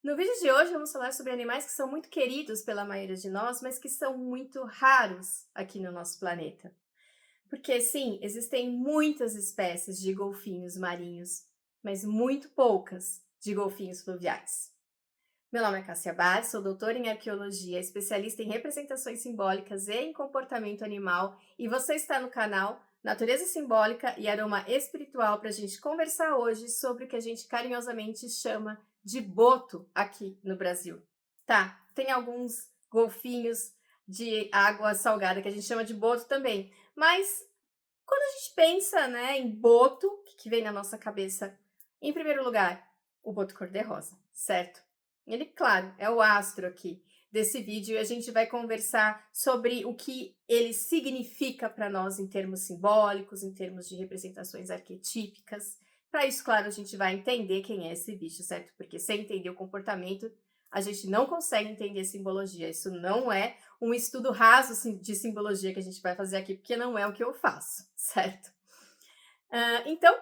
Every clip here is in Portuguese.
No vídeo de hoje vamos falar sobre animais que são muito queridos pela maioria de nós, mas que são muito raros aqui no nosso planeta. Porque sim, existem muitas espécies de golfinhos marinhos, mas muito poucas de golfinhos fluviais. Meu nome é Cássia Bar, sou doutora em arqueologia, especialista em representações simbólicas e em comportamento animal, e você está no canal Natureza Simbólica e Aroma Espiritual para a gente conversar hoje sobre o que a gente carinhosamente chama de boto aqui no Brasil. Tá, tem alguns golfinhos de água salgada que a gente chama de boto também, mas quando a gente pensa, né, em boto, o que vem na nossa cabeça? Em primeiro lugar, o boto cor-de-rosa, certo? Ele, claro, é o astro aqui desse vídeo e a gente vai conversar sobre o que ele significa para nós em termos simbólicos, em termos de representações arquetípicas. Para isso, claro, a gente vai entender quem é esse bicho, certo? Porque sem entender o comportamento, a gente não consegue entender simbologia. Isso não é um estudo raso de simbologia que a gente vai fazer aqui, porque não é o que eu faço, certo? Então,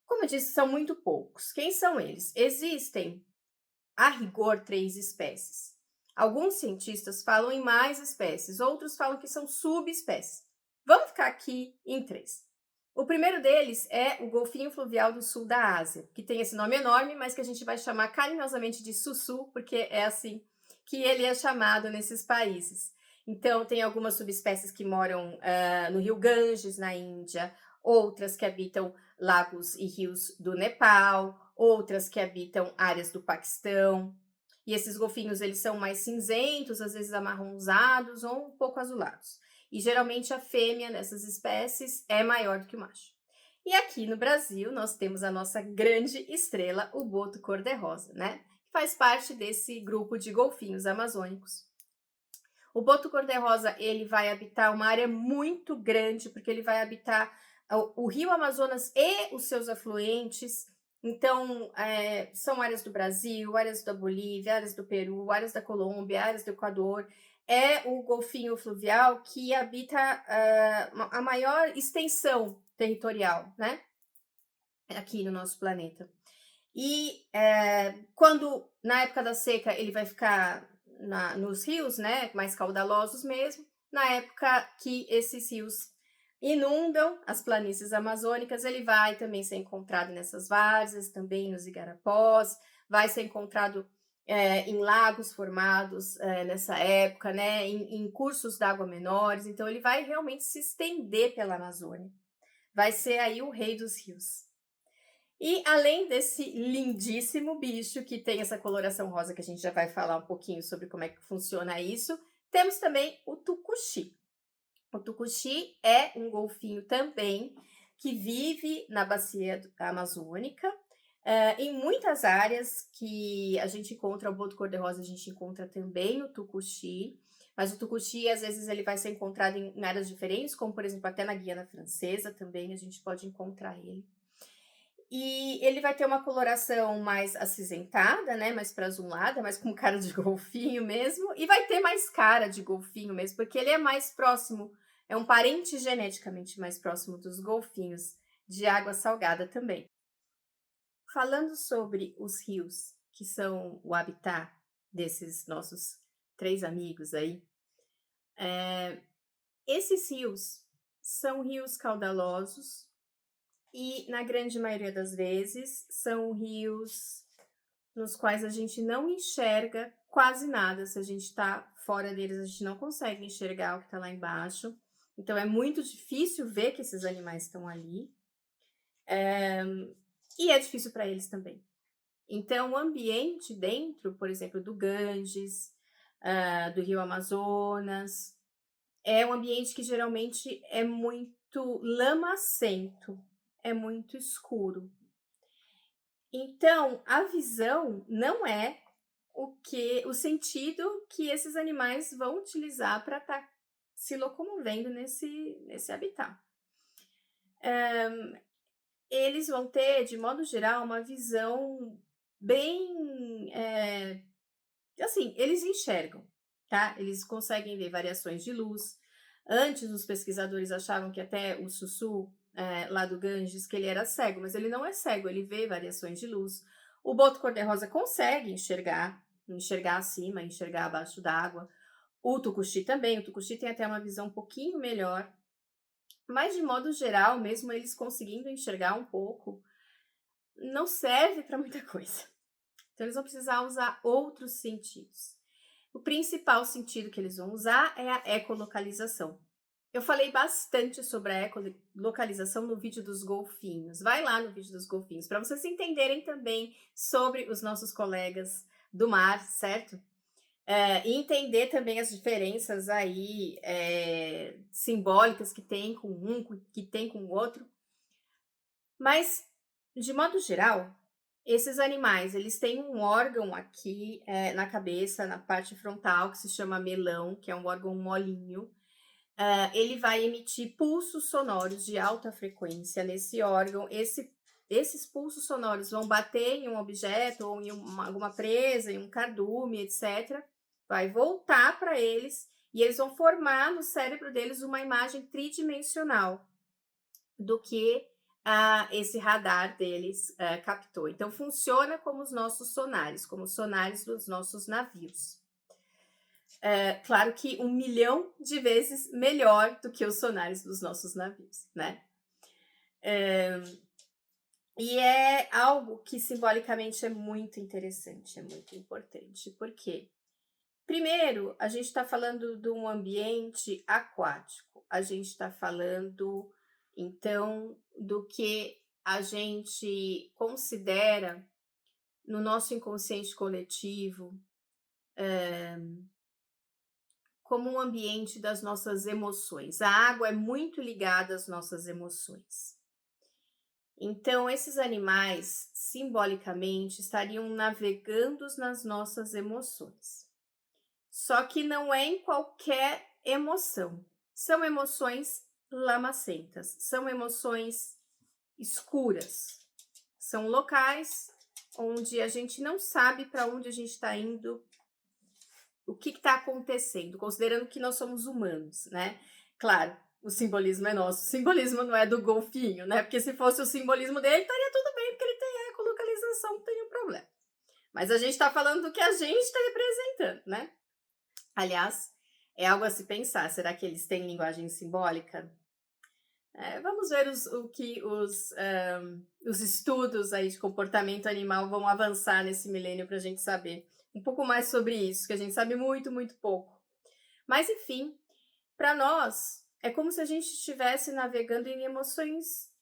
como eu disse, são muito poucos. Quem são eles? Existem, a rigor, 3 espécies. Alguns cientistas falam em mais espécies, outros falam que são subespécies. Vamos ficar aqui em 3. O primeiro deles é o golfinho fluvial do sul da Ásia, que tem esse nome enorme, mas que a gente vai chamar carinhosamente de sussu, porque é assim que ele é chamado nesses países. Então, tem algumas subespécies que moram no rio Ganges, na Índia, outras que habitam lagos e rios do Nepal, outras que habitam áreas do Paquistão. E esses golfinhos, eles são mais cinzentos, às vezes amarronzados ou um pouco azulados. E geralmente a fêmea nessas espécies é maior do que o macho. E aqui no Brasil, nós temos a nossa grande estrela, o boto cor-de-rosa, né? Que faz parte desse grupo de golfinhos amazônicos. O boto cor-de-rosa, ele vai habitar uma área muito grande, porque ele vai habitar o rio Amazonas e os seus afluentes. Então, são áreas do Brasil, áreas da Bolívia, áreas do Peru, áreas da Colômbia, áreas do Equador. É o golfinho fluvial que habita a maior extensão territorial, né? Aqui no nosso planeta. E quando, na época da seca, ele vai ficar nos rios, né, mais caudalosos mesmo, na época que esses rios inundam as planícies amazônicas, ele vai também ser encontrado nessas várzeas, também nos igarapós, vai ser encontrado em lagos formados nessa época, né, em cursos d'água menores, então ele vai realmente se estender pela Amazônia. Vai ser aí o rei dos rios. E além desse lindíssimo bicho que tem essa coloração rosa, que a gente já vai falar um pouquinho sobre como é que funciona isso, temos também o tucuxi. O tucuxi é um golfinho também que vive na bacia amazônica. Em muitas áreas que a gente encontra o boto cor-de-rosa, a gente encontra também o tucuxi. Mas o tucuxi, às vezes, ele vai ser encontrado em áreas diferentes, como, por exemplo, até na Guiana Francesa também a gente pode encontrar ele. E ele vai ter uma coloração mais acinzentada, né, mais para azulada, mais com cara de golfinho mesmo, e vai ter mais cara de golfinho mesmo, porque ele é mais próximo, é um parente geneticamente mais próximo dos golfinhos de água salgada também. Falando sobre os rios, que são o habitat desses nossos 3 amigos aí, esses rios são rios caudalosos, e, na grande maioria das vezes, são rios nos quais a gente não enxerga quase nada. Se a gente está fora deles, a gente não consegue enxergar o que está lá embaixo. Então, é muito difícil ver que esses animais estão ali. E é difícil para eles também. Então, o ambiente dentro, por exemplo, do Ganges, do rio Amazonas, é um ambiente que geralmente é muito lamacento, é muito escuro. Então, a visão não é o sentido que esses animais vão utilizar para estar se locomovendo nesse habitat. Eles vão ter, de modo geral, uma visão bem, assim, eles enxergam, tá? Eles conseguem ver variações de luz. Antes, os pesquisadores achavam que até o sussu lá do Ganges, que ele era cego, mas ele não é cego, ele vê variações de luz. O boto cor-de-rosa consegue enxergar acima, enxergar abaixo d'água. O tucuxi também, o tucuxi tem até uma visão um pouquinho melhor. Mas, de modo geral, mesmo eles conseguindo enxergar um pouco, não serve para muita coisa. Então, eles vão precisar usar outros sentidos. O principal sentido que eles vão usar é a ecolocalização. Eu falei bastante sobre a ecolocalização no vídeo dos golfinhos. Vai lá no vídeo dos golfinhos, para vocês entenderem também sobre os nossos colegas do mar, certo? E entender também as diferenças aí simbólicas que tem com um, que tem com o outro. Mas, de modo geral, esses animais, eles têm um órgão aqui na cabeça, na parte frontal, que se chama melão, que é um órgão molinho. Ele vai emitir pulsos sonoros de alta frequência nesse órgão. Esses pulsos sonoros vão bater em um objeto ou em alguma presa, em um cardume, etc. Vai voltar para eles e eles vão formar no cérebro deles uma imagem tridimensional do que esse radar deles captou. Então, funciona como os nossos sonares, como os sonares dos nossos navios. Claro que 1 milhão de vezes melhor do que os sonares dos nossos navios, né? E é algo que simbolicamente é muito interessante, é muito importante. Por quê? Primeiro, a gente está falando de um ambiente aquático. A gente está falando, então, do que a gente considera no nosso inconsciente coletivo como um ambiente das nossas emoções. A água é muito ligada às nossas emoções. Então, esses animais, simbolicamente, estariam navegando nas nossas emoções. Só que não é em qualquer emoção. São emoções lamacentas, são emoções escuras. São locais onde a gente não sabe para onde a gente está indo, o que está acontecendo, considerando que nós somos humanos, né? Claro, o simbolismo é nosso, o simbolismo não é do golfinho, né? Porque se fosse o simbolismo dele, estaria tudo bem, porque ele tem ecolocalização, não tem um problema. Mas a gente está falando do que a gente está representando, né? Aliás, é algo a se pensar, será que eles têm linguagem simbólica? Vamos ver os estudos aí de comportamento animal vão avançar nesse milênio para a gente saber um pouco mais sobre isso, que a gente sabe muito, muito pouco. Mas, enfim, para nós, é como se a gente estivesse navegando em emoções,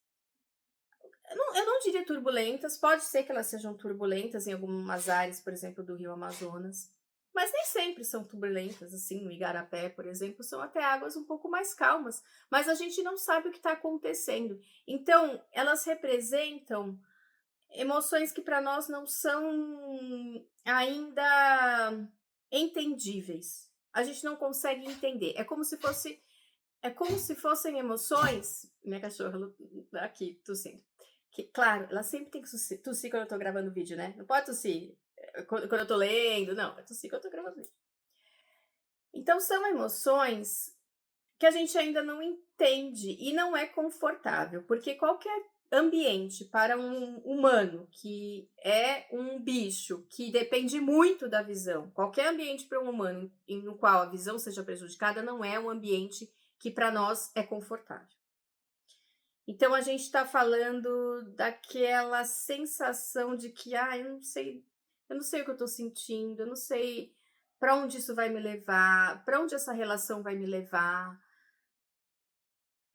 eu não diria turbulentas, pode ser que elas sejam turbulentas em algumas áreas, por exemplo, do Rio Amazonas, mas nem sempre são turbulentas, assim, no Igarapé, por exemplo, são até águas um pouco mais calmas, mas a gente não sabe o que está acontecendo. Então, elas representam emoções que para nós não são ainda entendíveis. A gente não consegue entender. É como se fossem emoções. Minha cachorra aqui tossindo. Que, claro, ela sempre tem que tossir quando eu tô gravando vídeo, né? Não pode tossir quando eu tô lendo, não. É tossir quando eu tô gravando vídeo. Então, são emoções que a gente ainda não entende e não é confortável, porque qualquer ambiente para um humano que é um bicho que depende muito da visão, qualquer ambiente para um humano no qual a visão seja prejudicada não é um ambiente que para nós é confortável. Então a gente está falando daquela sensação de que eu não sei o que eu estou sentindo, eu não sei para onde isso vai me levar, para onde essa relação vai me levar.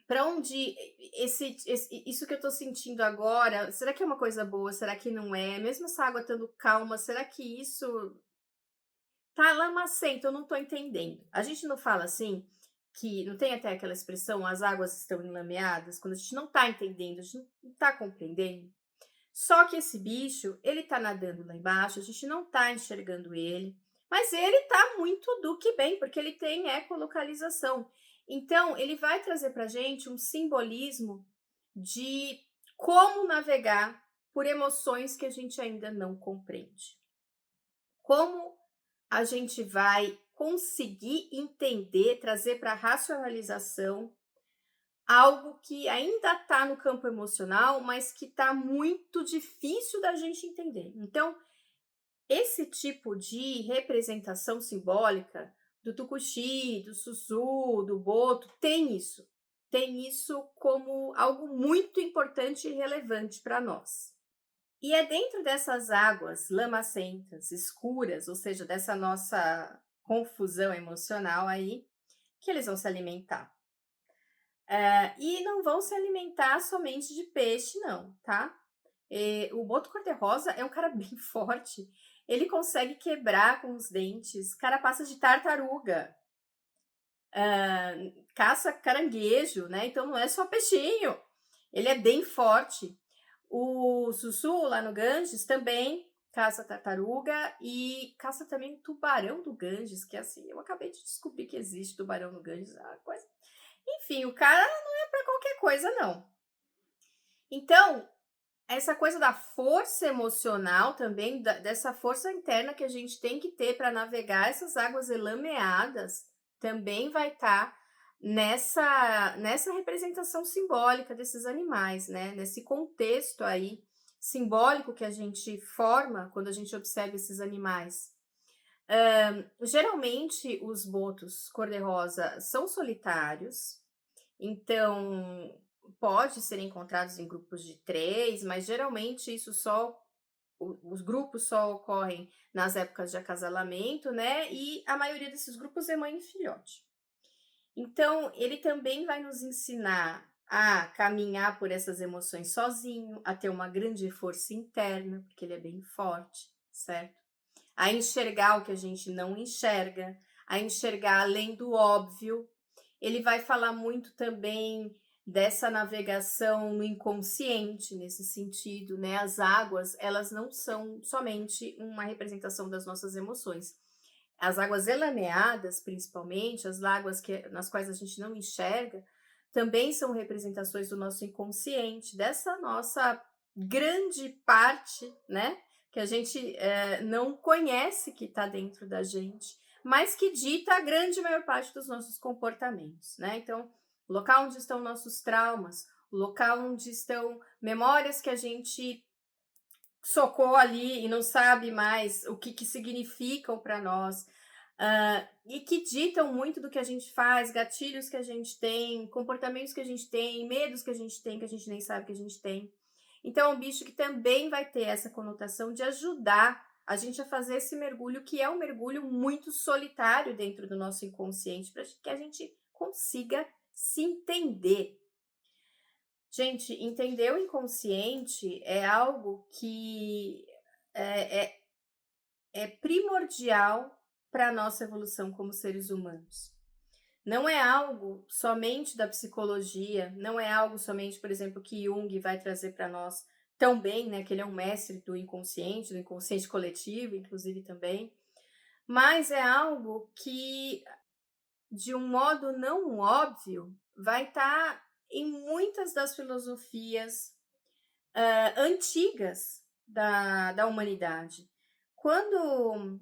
Para onde isso que eu tô sentindo agora, será que é uma coisa boa? Será que não é? Mesmo essa água estando calma, será que isso tá lamacento? Eu não tô entendendo. A gente não fala assim, que não tem até aquela expressão, as águas estão enlameadas, quando a gente não tá entendendo, a gente não tá compreendendo. Só que esse bicho, ele tá nadando lá embaixo, a gente não tá enxergando ele, mas ele tá muito do que bem, porque ele tem ecolocalização. Então, ele vai trazer pra gente um simbolismo de como navegar por emoções que a gente ainda não compreende. Como a gente vai conseguir entender, trazer para a racionalização algo que ainda está no campo emocional, mas que está muito difícil da gente entender. Então, esse tipo de representação simbólica do tucuxi, do sussu, do boto, tem isso. Tem isso como algo muito importante e relevante para nós. E é dentro dessas águas lamacentas, escuras, ou seja, dessa nossa confusão emocional aí, que eles vão se alimentar. E não vão se alimentar somente de peixe, não, tá? O boto cor-de-rosa é um cara bem forte. Ele consegue quebrar com os dentes carapaças de tartaruga, caça caranguejo, né? Então não é só peixinho. Ele é bem forte. O Sussu, lá no Ganges, também caça tartaruga e caça também tubarão do Ganges, que assim, eu acabei de descobrir que existe tubarão no Ganges. Coisa... Enfim, o cara não é para qualquer coisa, não. Então, essa coisa da força emocional também, dessa força interna que a gente tem que ter para navegar essas águas elameadas, também vai estar nessa representação simbólica desses animais, né? Nesse contexto aí simbólico que a gente forma quando a gente observa esses animais. Geralmente os botos cor-de-rosa são solitários, então pode ser encontrados em grupos de 3, mas geralmente os grupos só ocorrem nas épocas de acasalamento, né? E a maioria desses grupos é mãe e filhote. Então, ele também vai nos ensinar a caminhar por essas emoções sozinho, a ter uma grande força interna, porque ele é bem forte, certo? A enxergar o que a gente não enxerga, a enxergar além do óbvio. Ele vai falar muito também dessa navegação no inconsciente, nesse sentido, né? As águas, elas não são somente uma representação das nossas emoções. As águas elameadas, principalmente, as águas nas quais a gente não enxerga, também são representações do nosso inconsciente, dessa nossa grande parte, né? Que a gente não conhece que está dentro da gente, mas que dita a grande maior parte dos nossos comportamentos, né? Então, o local onde estão nossos traumas, o local onde estão memórias que a gente socou ali e não sabe mais o que significam para nós, e que ditam muito do que a gente faz, gatilhos que a gente tem, comportamentos que a gente tem, medos que a gente nem sabe que a gente tem. Então, é um bicho que também vai ter essa conotação de ajudar a gente a fazer esse mergulho, que é um mergulho muito solitário dentro do nosso inconsciente, para que a gente consiga se entender. Gente, entender o inconsciente é algo que é primordial para a nossa evolução como seres humanos. Não é algo somente da psicologia, não é algo somente, por exemplo, que Jung vai trazer para nós tão bem, né? Que ele é um mestre do inconsciente coletivo, inclusive também. Mas é algo que, de um modo não óbvio, vai estar em muitas das filosofias antigas da humanidade. Quando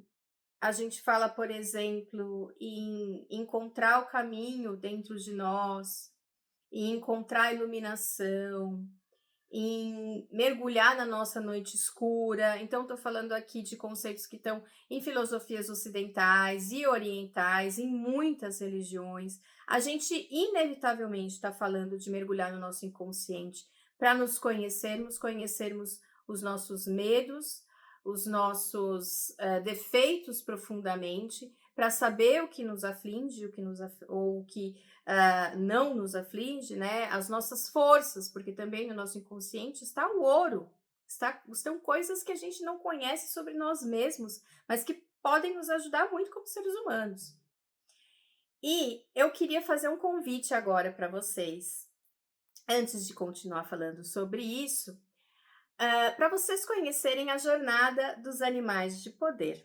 a gente fala, por exemplo, em encontrar o caminho dentro de nós, em encontrar a iluminação, em mergulhar na nossa noite escura. Então, estou falando aqui de conceitos que estão em filosofias ocidentais e orientais, em muitas religiões. A gente, inevitavelmente, está falando de mergulhar no nosso inconsciente para nos conhecermos os nossos medos, os nossos defeitos profundamente, para saber o que nos aflige, ou o que não nos aflige, né? As nossas forças, porque também no nosso inconsciente está o ouro, estão coisas que a gente não conhece sobre nós mesmos, mas que podem nos ajudar muito como seres humanos. E eu queria fazer um convite agora para vocês, antes de continuar falando sobre isso, para vocês conhecerem a jornada dos animais de poder.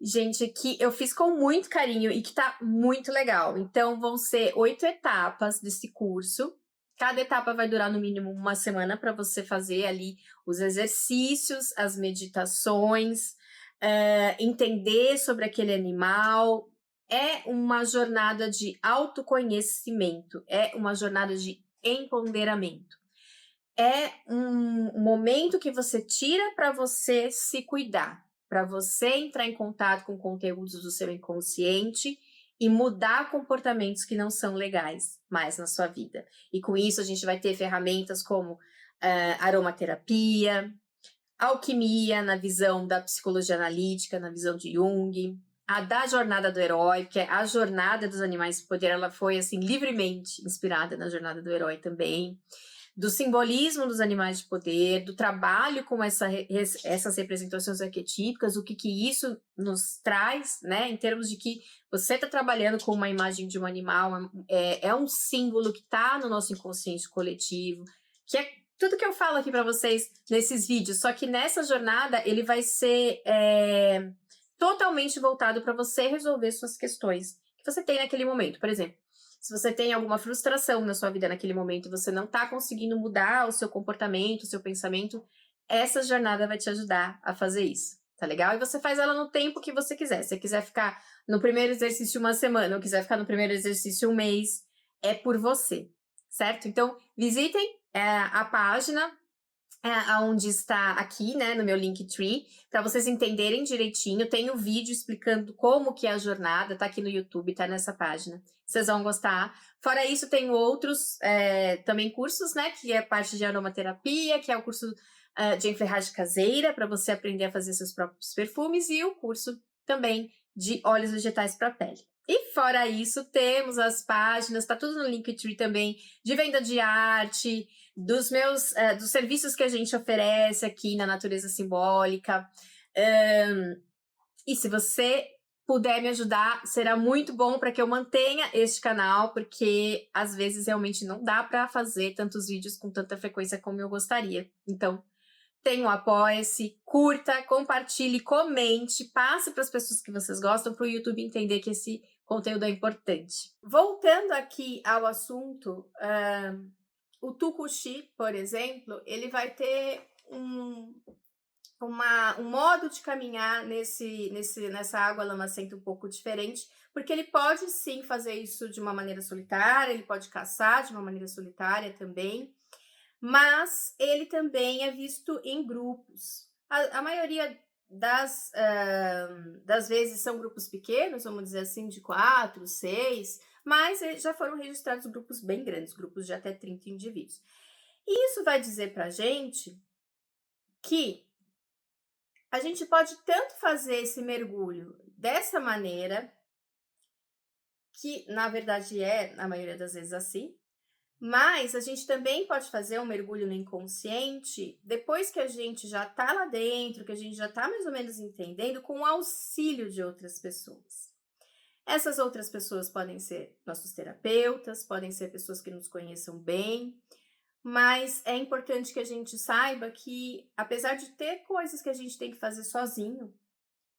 Gente, que eu fiz com muito carinho e que tá muito legal. Então, vão ser 8 etapas desse curso. Cada etapa vai durar no mínimo uma semana para você fazer ali os exercícios, as meditações, entender sobre aquele animal, é uma jornada de autoconhecimento, é uma jornada de empoderamento. É um momento que você tira para você se cuidar, para você entrar em contato com conteúdos do seu inconsciente e mudar comportamentos que não são legais mais na sua vida. E com isso a gente vai ter ferramentas como aromaterapia, alquimia na visão da psicologia analítica, na visão de Jung, a da jornada do herói, que é a jornada dos animais de poder, ela foi assim livremente inspirada na jornada do herói também, do simbolismo dos animais de poder, do trabalho com essas representações arquetípicas, o que isso nos traz, né, em termos de que você está trabalhando com uma imagem de um animal, é um símbolo que está no nosso inconsciente coletivo, que é tudo que eu falo aqui para vocês nesses vídeos, só que nessa jornada ele vai ser totalmente voltado para você resolver suas questões que você tem naquele momento. Por exemplo, se você tem alguma frustração na sua vida naquele momento e você não está conseguindo mudar o seu comportamento, o seu pensamento, essa jornada vai te ajudar a fazer isso, tá legal? E você faz ela no tempo que você quiser. Se você quiser ficar no primeiro exercício uma semana ou quiser ficar no primeiro exercício um mês, é por você, certo? Então, visitem a página onde está aqui, né, no meu Linktree, para vocês entenderem direitinho. Tem um vídeo explicando como que é a jornada, tá aqui no YouTube, tá nessa página. Vocês vão gostar. Fora isso, tem outros também cursos, né, que é parte de aromaterapia, que é o curso de enferragem caseira, para você aprender a fazer seus próprios perfumes, e o curso também de óleos vegetais para pele. E fora isso, temos as páginas, tá tudo no Linktree também, de venda de arte, dos serviços que a gente oferece aqui na Natureza Simbólica. E se você puder me ajudar, será muito bom para que eu mantenha este canal, porque às vezes realmente não dá para fazer tantos vídeos com tanta frequência como eu gostaria. Então, tem o Apoia-se, curta, compartilhe, comente, passe para as pessoas que vocês gostam, para o YouTube entender que esse conteúdo é importante. Voltando aqui ao assunto, o Tucuxi, por exemplo, ele vai ter um modo de caminhar nessa água lamacenta um pouco diferente, porque ele pode sim fazer isso de uma maneira solitária, ele pode caçar de uma maneira solitária também, mas ele também é visto em grupos. A maioria das vezes são grupos pequenos, vamos dizer assim, de 4, 6, mas já foram registrados grupos bem grandes, grupos de até 30 indivíduos. E isso vai dizer pra gente que a gente pode tanto fazer esse mergulho dessa maneira, que na verdade na maioria das vezes assim, mas a gente também pode fazer um mergulho no inconsciente depois que a gente já tá lá dentro, que a gente já tá mais ou menos entendendo, com o auxílio de outras pessoas. Essas outras pessoas podem ser nossos terapeutas, podem ser pessoas que nos conheçam bem, mas é importante que a gente saiba que, apesar de ter coisas que a gente tem que fazer sozinho,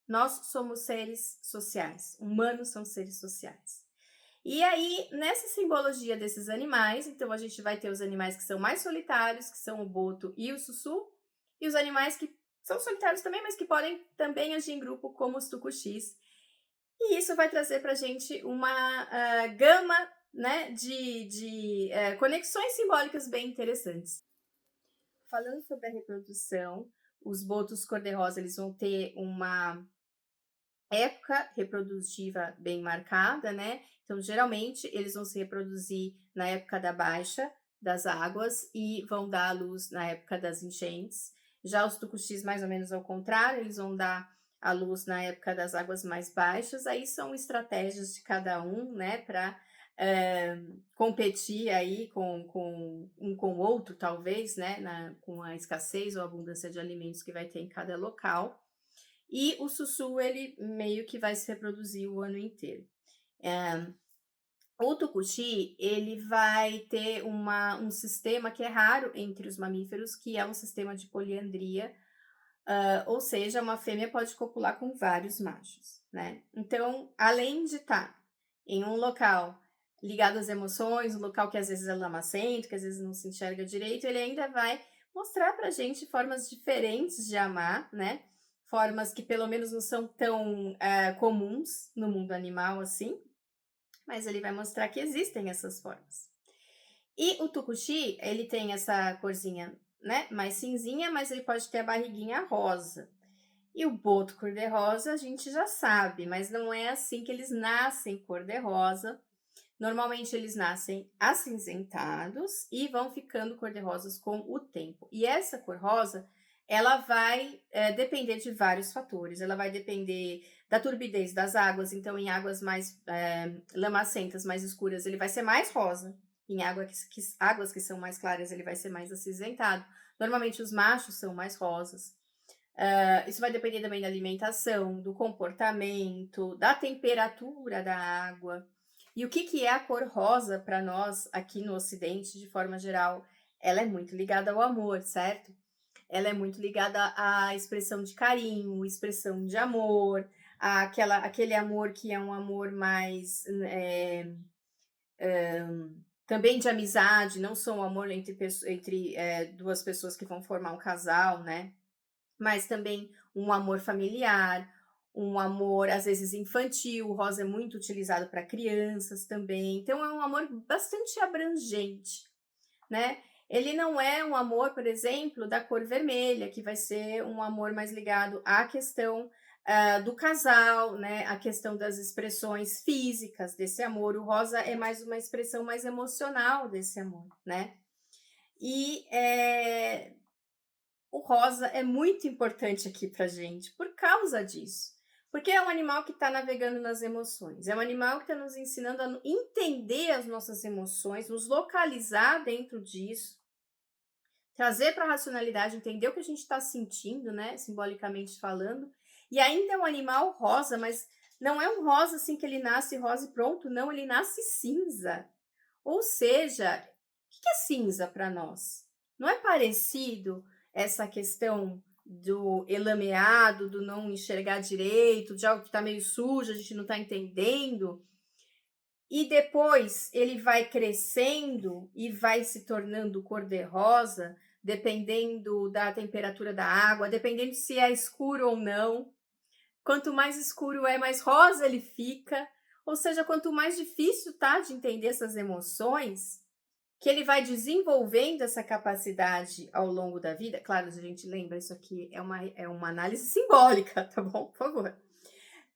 nós somos seres sociais, humanos são seres sociais. E aí, nessa simbologia desses animais, então a gente vai ter os animais que são mais solitários, que são o boto e o sussu, e os animais que são solitários também, mas que podem também agir em grupo, como os tucuxis. E isso vai trazer pra gente uma gama, né, de conexões simbólicas bem interessantes. Falando sobre a reprodução, os botos cor-de-rosa, eles vão ter uma época reprodutiva bem marcada, né? Então, geralmente, eles vão se reproduzir na época da baixa das águas e vão dar à luz na época das enchentes. Já os tucuxis, mais ou menos ao contrário, eles vão dar à luz na época das águas mais baixas. Aí são estratégias de cada um, né? Para competir aí com o outro, talvez, né? Com a escassez ou abundância de alimentos que vai ter em cada local. E o sussu, ele meio que vai se reproduzir o ano inteiro. O tucuxi, ele vai ter um sistema que é raro entre os mamíferos, que é um sistema de poliandria, ou seja, uma fêmea pode copular com vários machos, né? Então, além de estar em um local ligado às emoções, um local que às vezes é lamacento, que às vezes não se enxerga direito, ele ainda vai mostrar pra gente formas diferentes de amar, né? formas que pelo menos não são tão comuns no mundo animal assim, mas ele vai mostrar que existem essas formas. E o tucuxi, ele tem essa corzinha, né, mais cinzinha, mas ele pode ter a barriguinha rosa. E o boto cor-de-rosa a gente já sabe, mas não é assim que eles nascem cor-de-rosa. Normalmente eles nascem acinzentados e vão ficando cor-de-rosas com o tempo. E essa cor rosa, ela vai depender de vários fatores. Ela vai depender da turbidez das águas. Então, em águas mais lamacentas, mais escuras, ele vai ser mais rosa. Em águas que são mais claras, ele vai ser mais acinzentado. Normalmente, os machos são mais rosas. Isso vai depender também da alimentação, do comportamento, da temperatura da água. E o que é a cor rosa para nós aqui no Ocidente, de forma geral? Ela é muito ligada ao amor, certo? Ela é muito ligada à expressão de carinho, expressão de amor, aquele amor que é um amor mais também de amizade, não só um amor entre duas pessoas que vão formar um casal, né? Mas também um amor familiar, um amor às vezes infantil. O rosa é muito utilizado para crianças também, então é um amor bastante abrangente, né? Ele não é um amor, por exemplo, da cor vermelha, que vai ser um amor mais ligado à questão do casal, né? A questão das expressões físicas desse amor. O rosa é mais uma expressão mais emocional desse amor, né? E o rosa é muito importante aqui pra gente por causa disso. Porque é um animal que está navegando nas emoções. É um animal que está nos ensinando a entender as nossas emoções, nos localizar dentro disso, trazer para a racionalidade, entender o que a gente está sentindo, né? Simbolicamente falando. E ainda é um animal rosa, mas não é um rosa assim que ele nasce rosa e pronto, não, ele nasce cinza. Ou seja, o que é cinza para nós? Não é parecido essa questão do elameado, do não enxergar direito, de algo que está meio sujo, a gente não está entendendo? E depois ele vai crescendo e vai se tornando cor-de-rosa, dependendo da temperatura da água, dependendo se é escuro ou não. Quanto mais escuro é, mais rosa ele fica. Ou seja, quanto mais difícil tá de entender essas emoções, que ele vai desenvolvendo essa capacidade ao longo da vida. Claro, a gente lembra, isso aqui é uma análise simbólica, tá bom? Por favor.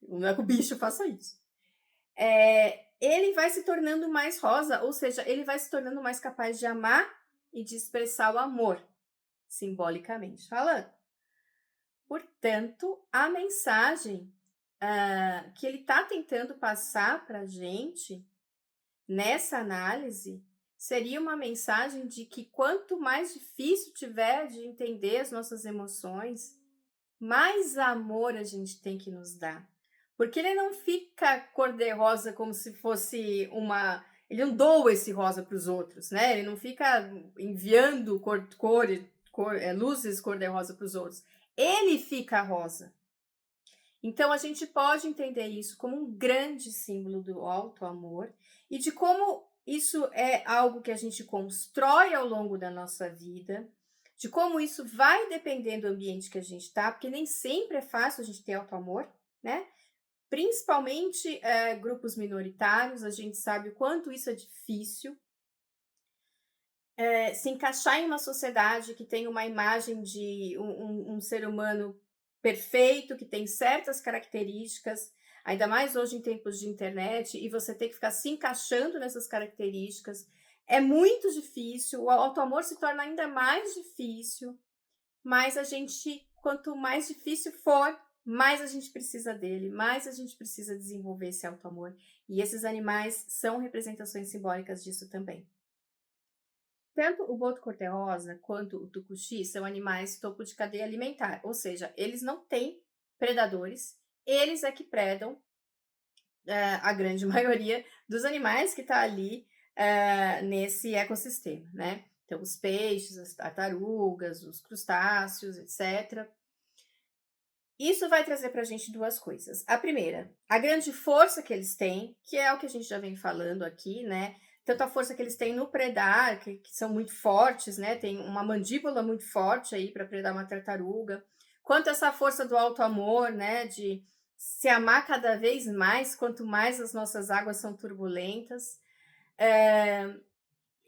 Não é que o bicho faça isso. Ele vai se tornando mais rosa, ou seja, ele vai se tornando mais capaz de amar e de expressar o amor, simbolicamente falando. Portanto, a mensagem que ele está tentando passar para a gente nessa análise seria uma mensagem de que quanto mais difícil tiver de entender as nossas emoções, mais amor a gente tem que nos dar. Porque ele não fica cor-de-rosa como se fosse uma... Ele não doa esse rosa para os outros, né? Ele não fica enviando luzes cor-de-rosa para os outros. Ele fica rosa. Então, a gente pode entender isso como um grande símbolo do auto-amor e de como isso é algo que a gente constrói ao longo da nossa vida, de como isso vai depender do ambiente que a gente está, porque nem sempre é fácil a gente ter auto-amor, né? Principalmente grupos minoritários, a gente sabe o quanto isso é difícil. Se encaixar em uma sociedade que tem uma imagem de um ser humano perfeito, que tem certas características, ainda mais hoje em tempos de internet, e você tem que ficar se encaixando nessas características, é muito difícil, o auto-amor se torna ainda mais difícil, mas a gente, quanto mais difícil for, mais a gente precisa dele, mais a gente precisa desenvolver esse auto-amor. E esses animais são representações simbólicas disso também. Tanto o boto cor-de-rosa quanto o tucuxi são animais topo de cadeia alimentar, ou seja, eles não têm predadores, eles é que predam a grande maioria dos animais que está ali nesse ecossistema, né? Então, os peixes, as tartarugas, os crustáceos, etc. Isso vai trazer para a gente duas coisas. A primeira, a grande força que eles têm, que é o que a gente já vem falando aqui, né? Tanto a força que eles têm no predar, que são muito fortes, né? Tem uma mandíbula muito forte aí para predar uma tartaruga, quanto essa força do alto amor, né, de se amar cada vez mais, quanto mais as nossas águas são turbulentas.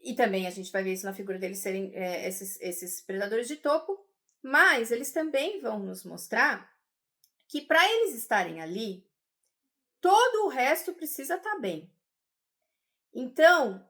E também a gente vai ver isso na figura deles serem esses predadores de topo, mas eles também vão nos mostrar que para eles estarem ali, todo o resto precisa estar bem. Então,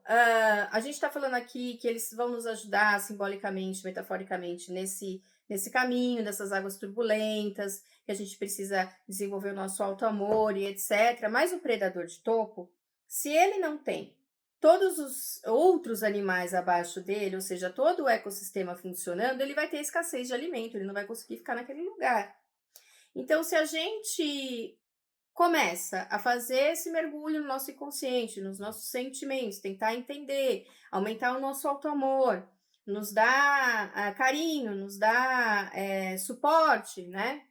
a gente está falando aqui que eles vão nos ajudar simbolicamente, metaforicamente, nesse caminho dessas águas turbulentas, que a gente precisa desenvolver o nosso auto-amor e etc. Mas o predador de topo, se ele não tem todos os outros animais abaixo dele, ou seja, todo o ecossistema funcionando, ele vai ter escassez de alimento, ele não vai conseguir ficar naquele lugar. Então, se a gente começa a fazer esse mergulho no nosso inconsciente, nos nossos sentimentos, tentar entender, aumentar o nosso auto-amor, nos dá carinho, nos dá suporte, né?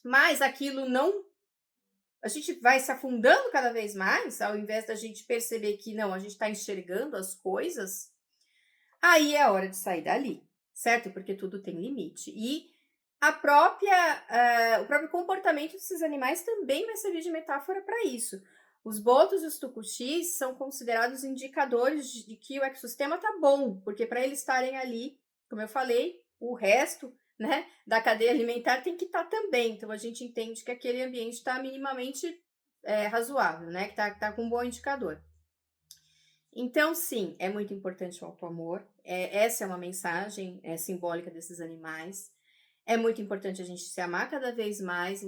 Mas aquilo não. A gente vai se afundando cada vez mais, ao invés da gente perceber que não, a gente está enxergando as coisas, aí é a hora de sair dali, certo? Porque tudo tem limite. E o próprio comportamento desses animais também vai servir de metáfora para isso. Os botos e os tucuxis são considerados indicadores de que o ecossistema está bom, porque para eles estarem ali, como eu falei, o resto, né, da cadeia alimentar tem que estar também. Então a gente entende que aquele ambiente está minimamente razoável, né, que está com um bom indicador. Então, sim, é muito importante o auto-amor. Essa é uma mensagem simbólica desses animais. É muito importante a gente se amar cada vez mais,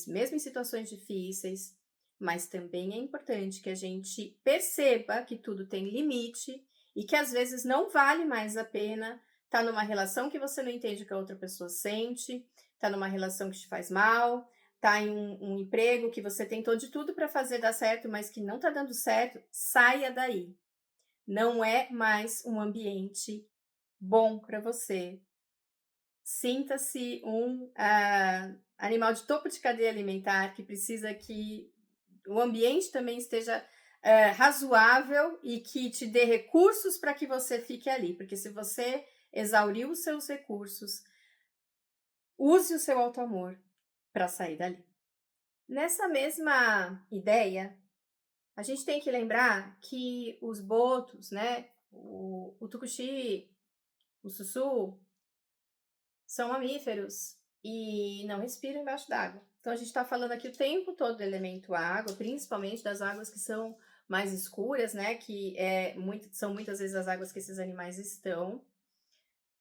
mesmo em situações difíceis, mas também é importante que a gente perceba que tudo tem limite e que às vezes não vale mais a pena estar numa relação que você não entende o que a outra pessoa sente, estar numa relação que te faz mal, estar em um emprego que você tentou de tudo para fazer dar certo, mas que não está dando certo. Saia daí. Não é mais um ambiente bom para você. Sinta-se um animal de topo de cadeia alimentar que precisa que o ambiente também esteja razoável e que te dê recursos para que você fique ali. Porque se você exauriu os seus recursos, use o seu auto-amor para sair dali. Nessa mesma ideia, a gente tem que lembrar que os botos, né, o tucuxi, o sussu, são mamíferos e não respiram embaixo d'água. Então a gente está falando aqui o tempo todo do elemento água, principalmente das águas que são mais escuras, né? Que são muitas vezes as águas que esses animais estão,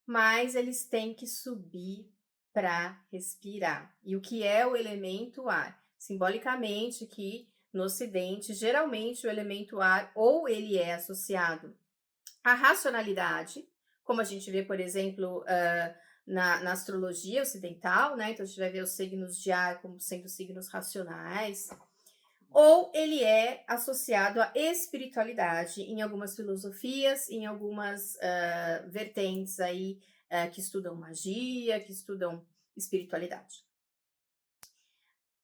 mas eles têm que subir para respirar. E o que é o elemento ar? Simbolicamente, que no Ocidente, geralmente o elemento ar ou ele é associado à racionalidade, como a gente vê, por exemplo, na astrologia ocidental, né? Então a gente vai ver os signos de ar como sendo signos racionais, ou ele é associado à espiritualidade em algumas filosofias, em algumas vertentes aí que estudam magia, que estudam espiritualidade.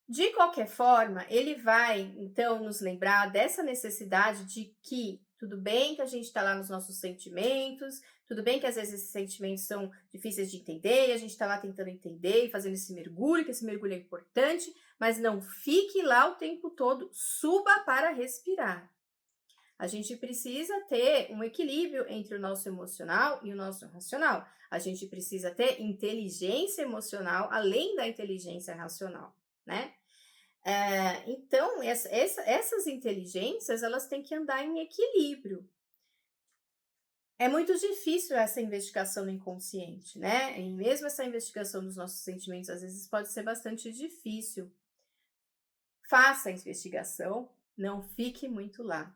De qualquer forma, ele vai, então, nos lembrar dessa necessidade de que tudo bem que a gente está lá nos nossos sentimentos, tudo bem que às vezes esses sentimentos são difíceis de entender, e a gente está lá tentando entender e fazendo esse mergulho, que esse mergulho é importante, mas não fique lá o tempo todo, suba para respirar. A gente precisa ter um equilíbrio entre o nosso emocional e o nosso racional. A gente precisa ter inteligência emocional além da inteligência racional, né? Então, essas inteligências, elas têm que andar em equilíbrio. É muito difícil essa investigação no inconsciente, né? E mesmo essa investigação dos nossos sentimentos, às vezes, pode ser bastante difícil. Faça a investigação, não fique muito lá.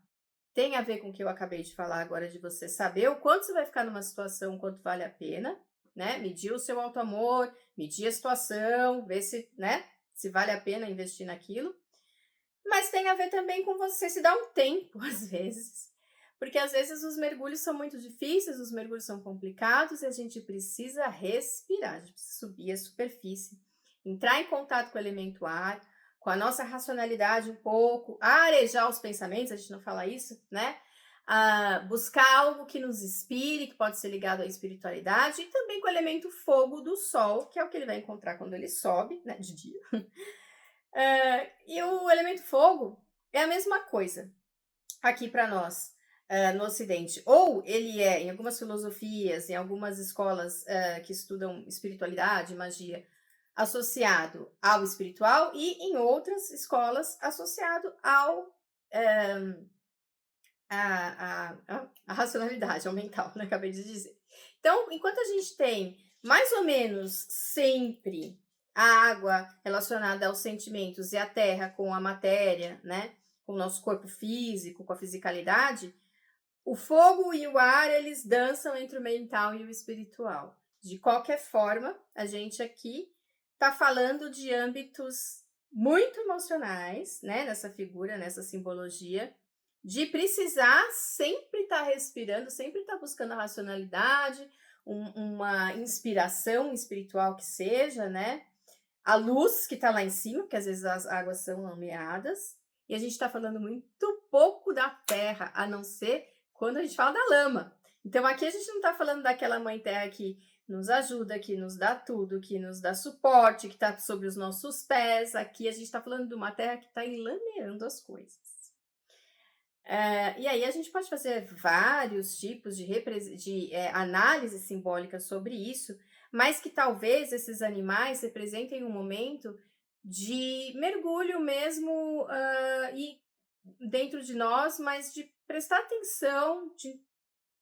Tem a ver com o que eu acabei de falar agora, de você saber o quanto você vai ficar numa situação, o quanto vale a pena, né? Medir o seu auto-amor, medir a situação, ver se, né? Se vale a pena investir naquilo. Mas tem a ver também com você se dar um tempo, às vezes. Porque às vezes os mergulhos são muito difíceis, os mergulhos são complicados e a gente precisa respirar, a gente precisa subir a superfície, entrar em contato com o elemento ar, com a nossa racionalidade um pouco, arejar os pensamentos, a gente não fala isso, né? buscar algo que nos inspire, que pode ser ligado à espiritualidade, e também com o elemento fogo do sol, que é o que ele vai encontrar quando ele sobe, né, de dia. E o elemento fogo é a mesma coisa aqui para nós, no Ocidente. Ou ele é, em algumas filosofias, em algumas escolas que estudam espiritualidade, magia, associado ao espiritual, e em outras escolas associado ao a racionalidade, ao mental, né? Acabei de dizer. Então, enquanto a gente tem mais ou menos sempre a água relacionada aos sentimentos e a terra com a matéria, né? Com o nosso corpo físico, com a fisicalidade, o fogo e o ar, eles dançam entre o mental e o espiritual. De qualquer forma, a gente aqui está falando de âmbitos muito emocionais, né? Nessa figura, nessa simbologia, de precisar sempre estar respirando, sempre estar buscando a racionalidade, uma inspiração espiritual que seja, né? A luz que está lá em cima, porque às vezes as águas são lameadas, e a gente está falando muito pouco da terra, a não ser quando a gente fala da lama. Então aqui a gente não está falando daquela mãe terra que nos ajuda, que nos dá tudo, que nos dá suporte, que está sobre os nossos pés. Aqui a gente está falando de uma terra que está enlameando as coisas. E aí a gente pode fazer vários tipos de análise simbólica sobre isso, mas que talvez esses animais representem um momento de mergulho mesmo e dentro de nós, mas de prestar atenção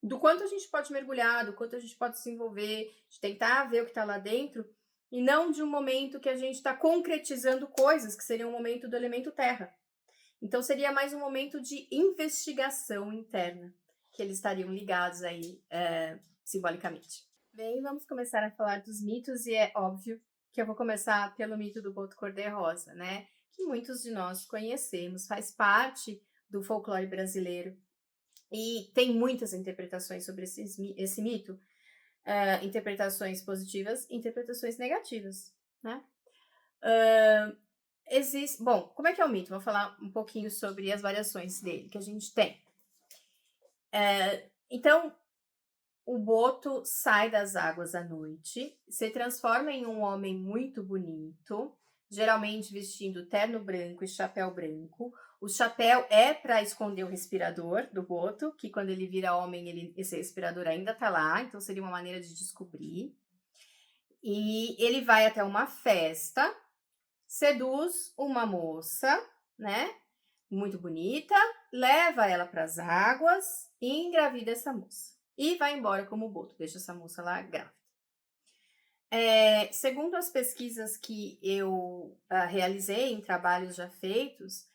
do quanto a gente pode mergulhar, do quanto a gente pode se envolver, de tentar ver o que está lá dentro, e não de um momento que a gente está concretizando coisas, que seria um momento do elemento terra. Então, seria mais um momento de investigação interna, que eles estariam ligados aí, simbolicamente. Bem, vamos começar a falar dos mitos, e é óbvio que eu vou começar pelo mito do boto cor-de-rosa, né? Que muitos de nós conhecemos, faz parte do folclore brasileiro, e tem muitas interpretações sobre esse mito, interpretações positivas, interpretações negativas, né? Bom, como é que é o mito? Vou falar um pouquinho sobre as variações dele que a gente tem. Então, o boto sai das águas à noite, se transforma em um homem muito bonito, geralmente vestindo terno branco e chapéu branco. O chapéu é para esconder o respirador do boto, que quando ele vira homem, esse respirador ainda está lá, então seria uma maneira de descobrir. E ele vai até uma festa, seduz uma moça, né, muito bonita, leva ela para as águas e engravida essa moça. E vai embora como boto, deixa essa moça lá grávida. Segundo as pesquisas que eu realizei em trabalhos já feitos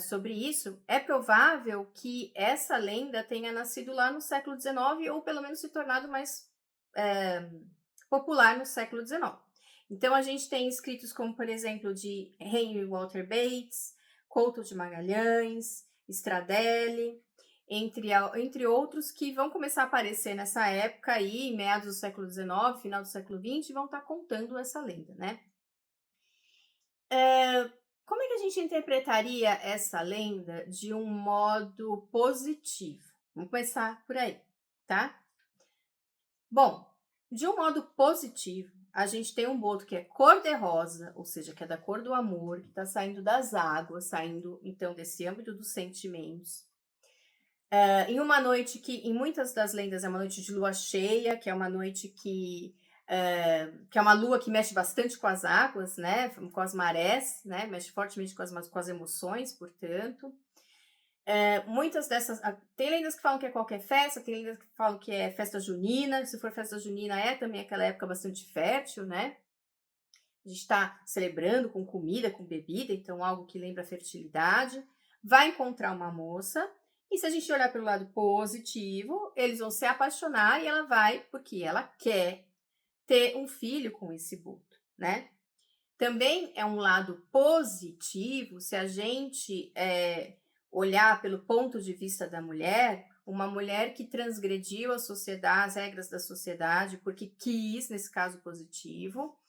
sobre isso, é provável que essa lenda tenha nascido lá no século XIX ou pelo menos se tornado mais popular no século XIX. Então, a gente tem escritos como, por exemplo, de Henry Walter Bates, Couto de Magalhães, Stradelli, entre outros que vão começar a aparecer nessa época aí, meados do século XIX, final do século XX, e vão estar contando essa lenda, né? Como é que a gente interpretaria essa lenda de um modo positivo? Vamos começar por aí, tá? Bom, de um modo positivo, a gente tem um boto que é cor-de-rosa, ou seja, que é da cor do amor, que está saindo das águas, saindo então desse âmbito dos sentimentos. Em uma noite que, em muitas das lendas, é uma noite de lua cheia, que é uma noite que é uma lua que mexe bastante com as águas, né, com as marés, né, mexe fortemente com as emoções, portanto. Muitas dessas. Tem lendas que falam que é qualquer festa, tem lendas que falam que é festa junina. Se for festa junina, é também aquela época bastante fértil, né? A gente está celebrando com comida, com bebida, então algo que lembra a fertilidade. Vai encontrar uma moça, e se a gente olhar pelo lado positivo, eles vão se apaixonar e ela vai, porque ela quer ter um filho com esse boto, né? Também é um lado positivo se a gente olhar pelo ponto de vista da mulher, uma mulher que transgrediu a sociedade, as regras da sociedade, porque quis, nesse caso positivo,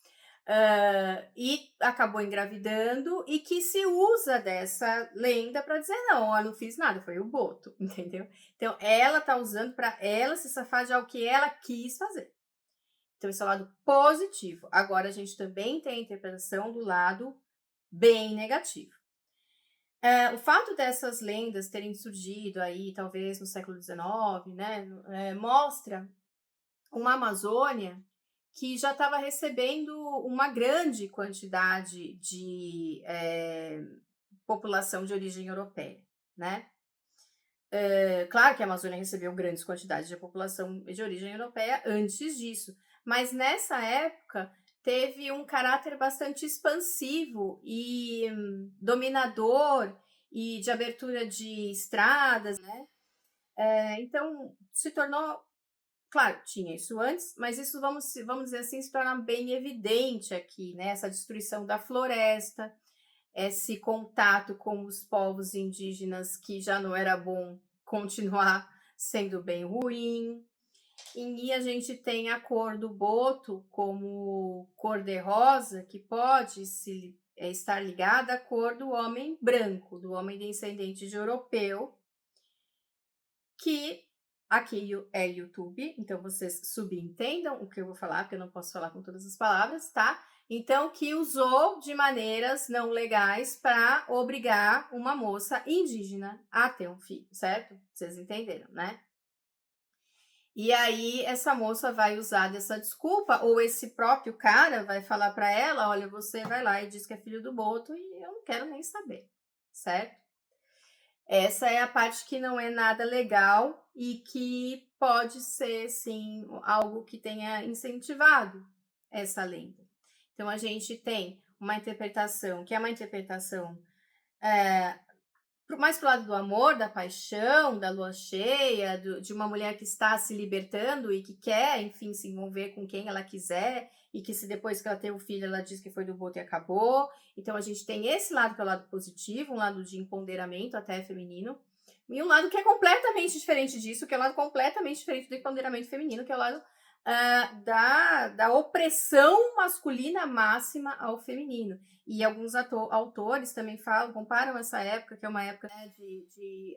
e acabou engravidando, e que se usa dessa lenda para dizer: não, eu não fiz nada, foi o Boto, entendeu? Então, ela tá usando para ela se safar de algo que ela quis fazer. Então, esse é o lado positivo. Agora, a gente também tem a interpretação do lado bem negativo. O fato dessas lendas terem surgido aí, talvez no século XIX, né, mostra uma Amazônia que já estava recebendo uma grande quantidade de população de origem europeia, né? Claro que a Amazônia recebeu grandes quantidades de população de origem europeia antes disso, mas nessa época teve um caráter bastante expansivo e dominador e de abertura de estradas, né? Então se tornou, claro, tinha isso antes, mas isso, vamos dizer assim, se torna bem evidente aqui, né? Essa destruição da floresta, esse contato com os povos indígenas que já não era bom continuar sendo bem ruim. E a gente tem a cor do boto como cor de rosa, que pode estar ligada à cor do homem branco, do homem descendente de europeu, que aqui é YouTube, então vocês subentendam o que eu vou falar, porque eu não posso falar com todas as palavras, tá? Então, que usou de maneiras não legais para obrigar uma moça indígena a ter um filho, certo? Vocês entenderam, né? E aí, essa moça vai usar dessa desculpa, ou esse próprio cara vai falar para ela: olha, você vai lá e diz que é filho do Boto e eu não quero nem saber, certo? Essa é a parte que não é nada legal e que pode ser, sim, algo que tenha incentivado essa lenda. Então, a gente tem uma interpretação que é uma interpretação mais pro lado do amor, da paixão, da lua cheia, de uma mulher que está se libertando e que quer, enfim, se envolver com quem ela quiser, e que se depois que ela tem o filho, ela diz que foi do Boto e acabou. Então, a gente tem esse lado que é o lado positivo, um lado de empoderamento até feminino, e um lado que é completamente diferente disso, que é um lado completamente diferente do empoderamento feminino, que é o lado da opressão masculina máxima ao feminino. E alguns autores também comparam essa época, que é uma época, né, de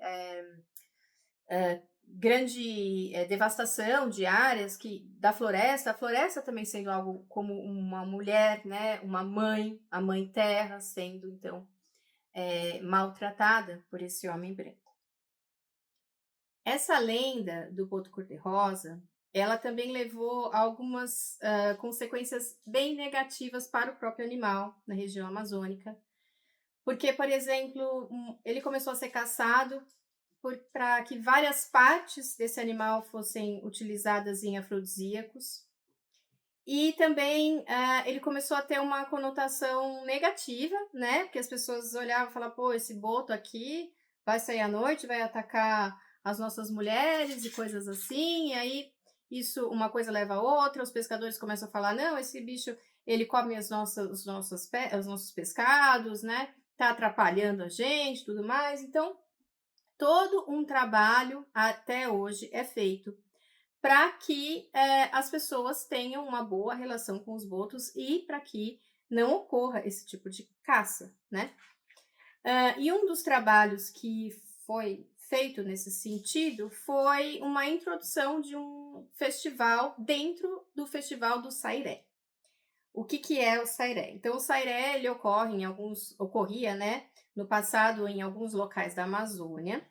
grande devastação de áreas da floresta, a floresta também sendo algo como uma mulher, né, uma mãe, a mãe terra, sendo então maltratada por esse homem branco. Essa lenda do Boto Cor-de-Rosa, ela também levou a algumas consequências bem negativas para o próprio animal na região amazônica, porque, por exemplo, ele começou a ser caçado para que várias partes desse animal fossem utilizadas em afrodisíacos, e também ele começou a ter uma conotação negativa, né? Porque as pessoas olhavam e falavam: pô, esse boto aqui vai sair à noite, vai atacar as nossas mulheres e coisas assim. E aí, uma coisa leva a outra, os pescadores começam a falar: não, esse bicho, ele come os nossos pescados, né? Tá atrapalhando a gente, tudo mais. Então, todo um trabalho até hoje é feito para que as pessoas tenham uma boa relação com os botos e para que não ocorra esse tipo de caça, né? E um dos trabalhos que foi feito nesse sentido foi uma introdução de um festival dentro do Festival do Sairé. O que é o Sairé? Então, o Sairé ele ocorria, né, no passado em alguns locais da Amazônia.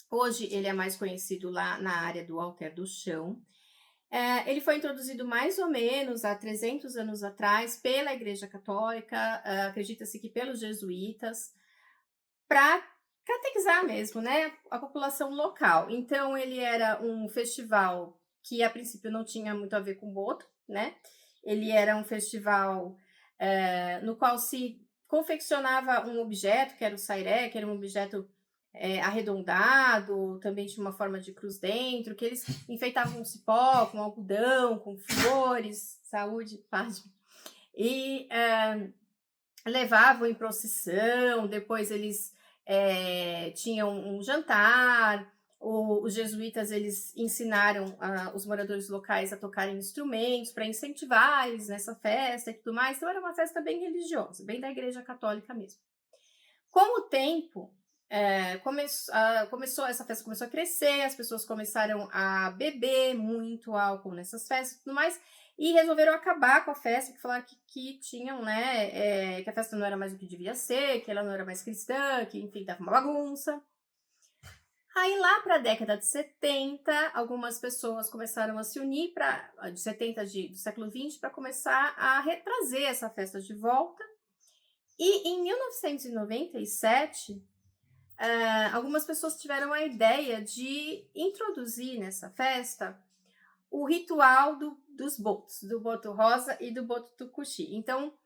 Hoje ele é mais conhecido lá na área do Alter do Chão. Ele foi introduzido mais ou menos há 300 anos atrás pela Igreja Católica, acredita-se que pelos jesuítas, para catequizar mesmo, né, a população local. Então, ele era um festival que, a princípio, não tinha muito a ver com Boto, né? Ele era um festival no qual se confeccionava um objeto, que era o sairé, que era um objeto arredondado, também tinha uma forma de cruz dentro, que eles enfeitavam com cipó, com algodão, com flores, saúde, paz, e levavam em procissão, depois eles tinham um jantar, Os jesuítas, eles ensinaram os moradores locais a tocarem instrumentos para incentivar eles nessa festa e tudo mais. Então, era uma festa bem religiosa, bem da igreja católica mesmo. Com o tempo, essa festa começou a crescer, as pessoas começaram a beber muito álcool nessas festas e tudo mais, e resolveram acabar com a festa, porque falaram que tinham, né, que a festa não era mais o que devia ser, que ela não era mais cristã, que, enfim, tava uma bagunça. Aí, lá para a década de 70, algumas pessoas começaram a se unir, de 70 do século 20, para começar a retrazer essa festa de volta. E em 1997, algumas pessoas tiveram a ideia de introduzir nessa festa o ritual dos botos, do boto rosa e do boto tucuxi. Então,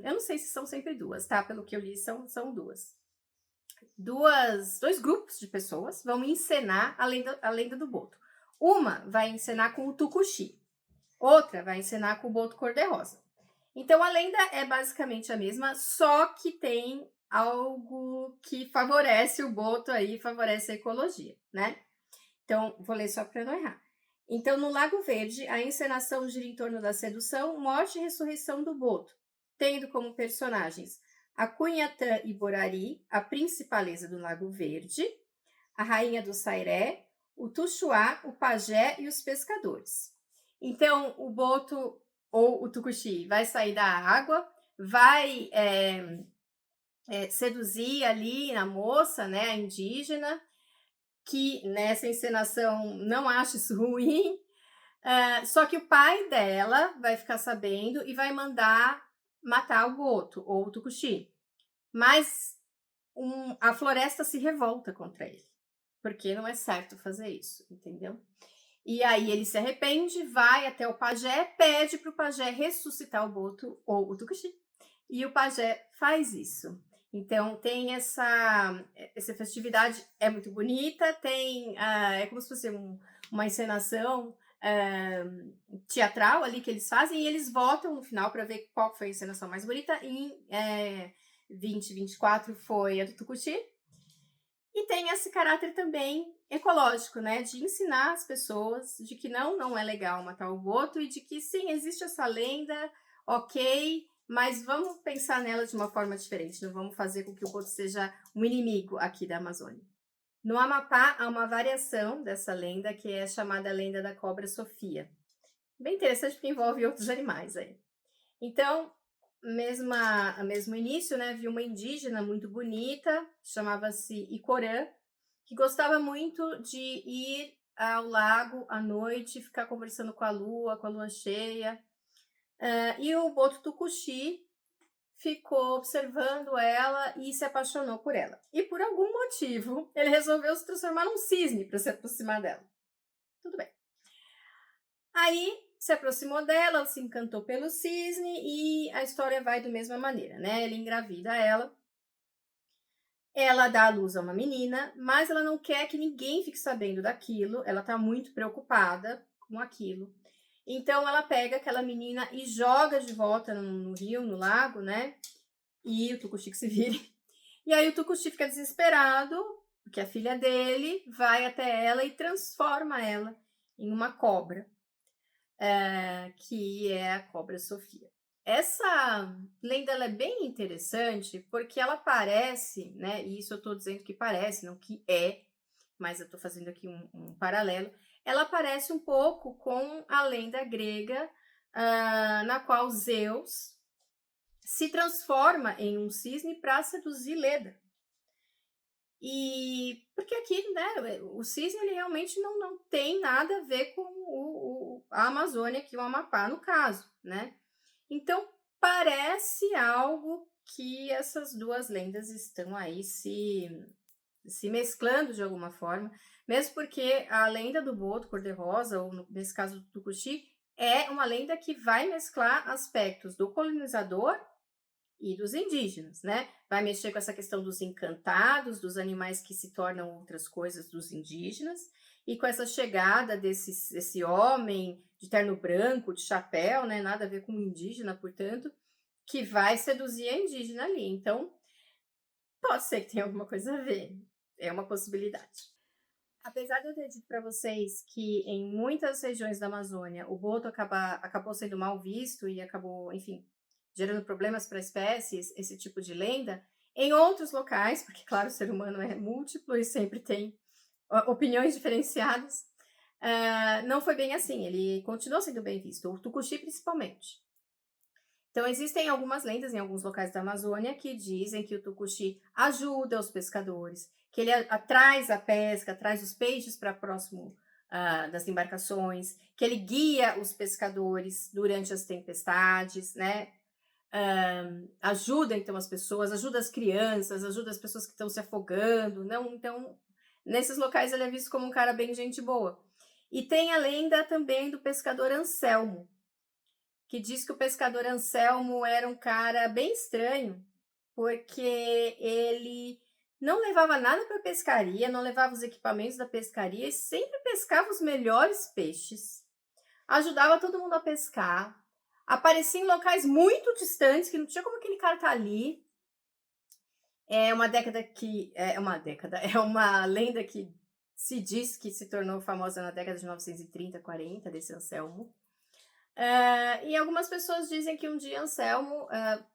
eu não sei se são sempre duas, tá? Pelo que eu li, são duas. Dois grupos de pessoas vão encenar a lenda do boto. Uma vai encenar com o tucuxi, outra vai encenar com o boto cor-de-rosa. Então, a lenda é basicamente a mesma, só que tem algo que favorece o boto aí, favorece a ecologia, né? Então, vou ler só para não errar. Então, no Lago Verde, a encenação gira em torno da sedução, morte e ressurreição do boto, tendo como personagens a Cunhatã e Borari, a principaleza do Lago Verde, a rainha do Sairé, o Tuxuá, o pajé e os pescadores. Então, o boto ou o tucuxi vai sair da água, vai seduzir ali a moça, né, a indígena, que nessa encenação não acha isso ruim, só que o pai dela vai ficar sabendo e vai mandar matar o boto ou o tucuxi. Mas a floresta se revolta contra ele, porque não é certo fazer isso, entendeu? E aí ele se arrepende, vai até o pajé, pede para o pajé ressuscitar o boto ou o tucuxi. E o pajé faz isso. Então tem essa festividade, é muito bonita, é como se fosse uma encenação teatral ali que eles fazem, e eles votam no final para ver qual foi a encenação mais bonita. Em 2024 foi a do tucuxi. E tem esse caráter também ecológico, né? De ensinar as pessoas de que não é legal matar o boto e de que sim, existe essa lenda, ok, mas vamos pensar nela de uma forma diferente. Não vamos fazer com que o boto seja um inimigo aqui da Amazônia. No Amapá, há uma variação dessa lenda que é chamada lenda da cobra Sofia. Bem interessante porque envolve outros animais aí. Então, mesmo início, né, vi uma indígena muito bonita, chamava-se Icorã, que gostava muito de ir ao lago à noite, ficar conversando com a lua cheia. E o boto tucuxi ficou observando ela e se apaixonou por ela. E por algum motivo, ele resolveu se transformar num cisne para se aproximar dela. Tudo bem. Aí, se aproximou dela, ela se encantou pelo cisne e a história vai da mesma maneira, né? Ele engravida ela dá à luz a uma menina, mas ela não quer que ninguém fique sabendo daquilo, ela tá muito preocupada com aquilo. Então, ela pega aquela menina e joga de volta no rio, no lago, né? E o tucuxi que se vire. E aí o tucuxi fica desesperado, porque a filha dele vai até ela e transforma ela em uma cobra. Que é a cobra Sofia. Essa lenda ela é bem interessante porque ela parece, né? E isso eu estou dizendo que parece, não que é, mas eu estou fazendo aqui um paralelo. Ela parece um pouco com a lenda grega, na qual Zeus se transforma em um cisne para seduzir Leda. E porque aqui, né, o cisne ele realmente não tem nada a ver com a Amazônia, aqui o Amapá, no caso, né? Então, parece algo que essas duas lendas estão aí se mesclando de alguma forma, mesmo porque a lenda do boto cor-de-rosa, ou nesse caso do tucuxi, é uma lenda que vai mesclar aspectos do colonizador e dos indígenas, né? Vai mexer com essa questão dos encantados, dos animais que se tornam outras coisas dos indígenas, e com essa chegada desse homem de terno branco, de chapéu, né? Nada a ver com indígena, portanto, que vai seduzir a indígena ali. Então, pode ser que tenha alguma coisa a ver. É uma possibilidade. Apesar de eu ter dito para vocês que em muitas regiões da Amazônia o boto acabou sendo mal visto e acabou, enfim, gerando problemas para espécies, esse tipo de lenda, em outros locais, porque, claro, o ser humano é múltiplo e sempre tem opiniões diferenciadas, não foi bem assim, ele continuou sendo bem visto, o tucuxi principalmente. Então, existem algumas lendas em alguns locais da Amazônia que dizem que o tucuxi ajuda os pescadores, que ele traz a pesca, traz os peixes para próximo das embarcações, que ele guia os pescadores durante as tempestades, né? Ajuda então as pessoas, ajuda as crianças, ajuda as pessoas que estão se afogando, não? Então, nesses locais ele é visto como um cara bem gente boa. E tem a lenda também do pescador Anselmo, que diz que o pescador Anselmo era um cara bem estranho, porque ele não levava nada para pescaria, não levava os equipamentos da pescaria e sempre pescava os melhores peixes, ajudava todo mundo a pescar, aparecia em locais muito distantes, que não tinha como aquele cara estar ali. É uma lenda que se diz que se tornou famosa na década de 1930, 40, desse Anselmo. E algumas pessoas dizem que um dia Anselmo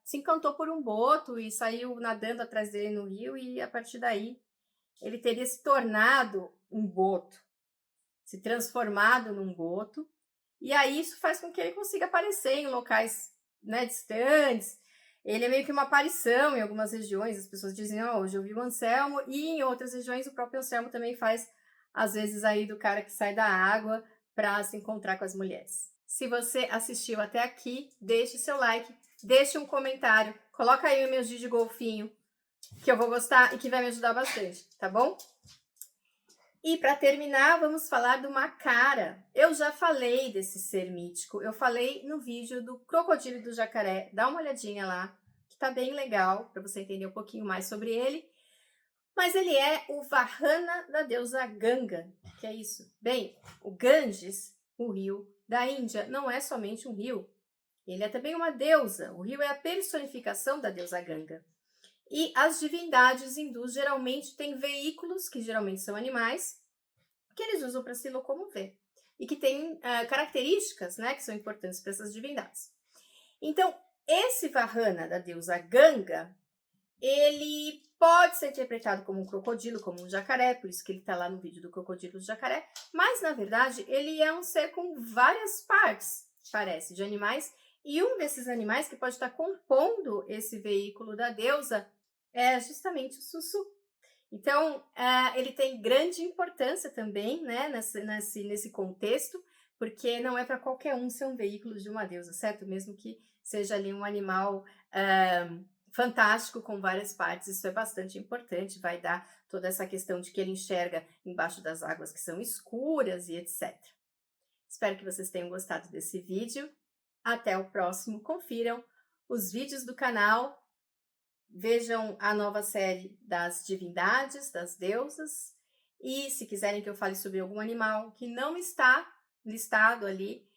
se encantou por um boto e saiu nadando atrás dele no rio, e a partir daí ele teria se tornado um boto, se transformado num boto, e aí isso faz com que ele consiga aparecer em locais, né, distantes. Ele é meio que uma aparição em algumas regiões, as pessoas dizem, hoje eu vi o Anselmo, e em outras regiões o próprio Anselmo também faz, às vezes, aí do cara que sai da água para se encontrar com as mulheres. Se você assistiu até aqui, deixe seu like, deixe um comentário, coloca aí o emoji de golfinho, que eu vou gostar e que vai me ajudar bastante, tá bom? E para terminar, vamos falar do Macara. Eu já falei desse ser mítico, eu falei no vídeo do crocodilo e do jacaré, dá uma olhadinha lá, que tá bem legal, para você entender um pouquinho mais sobre ele. Mas ele é o Vahana da deusa Ganga. Que é isso? Bem, o Ganges, o rio da Índia, não é somente um rio, ele é também uma deusa. O rio é a personificação da deusa Ganga. E as divindades hindus geralmente têm veículos, que geralmente são animais, que eles usam para se locomover. E que têm características, né, que são importantes para essas divindades. Então, esse Vahana da deusa Ganga, ele pode ser interpretado como um crocodilo, como um jacaré, por isso que ele está lá no vídeo do crocodilo e do jacaré, mas, na verdade, ele é um ser com várias partes, parece, de animais, e um desses animais que pode estar compondo esse veículo da deusa é justamente o Sussu. Então, ele tem grande importância também, né, nesse contexto, porque não é para qualquer um ser um veículo de uma deusa, certo? Mesmo que seja ali um animal fantástico com várias partes, isso é bastante importante, vai dar toda essa questão de que ele enxerga embaixo das águas que são escuras e etc. Espero que vocês tenham gostado desse vídeo. Até o próximo. Confiram os vídeos do canal. Vejam a nova série das divindades, das deusas. E se quiserem que eu fale sobre algum animal que não está listado ali,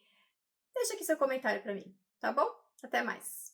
deixa aqui seu comentário para mim, tá bom? Até mais!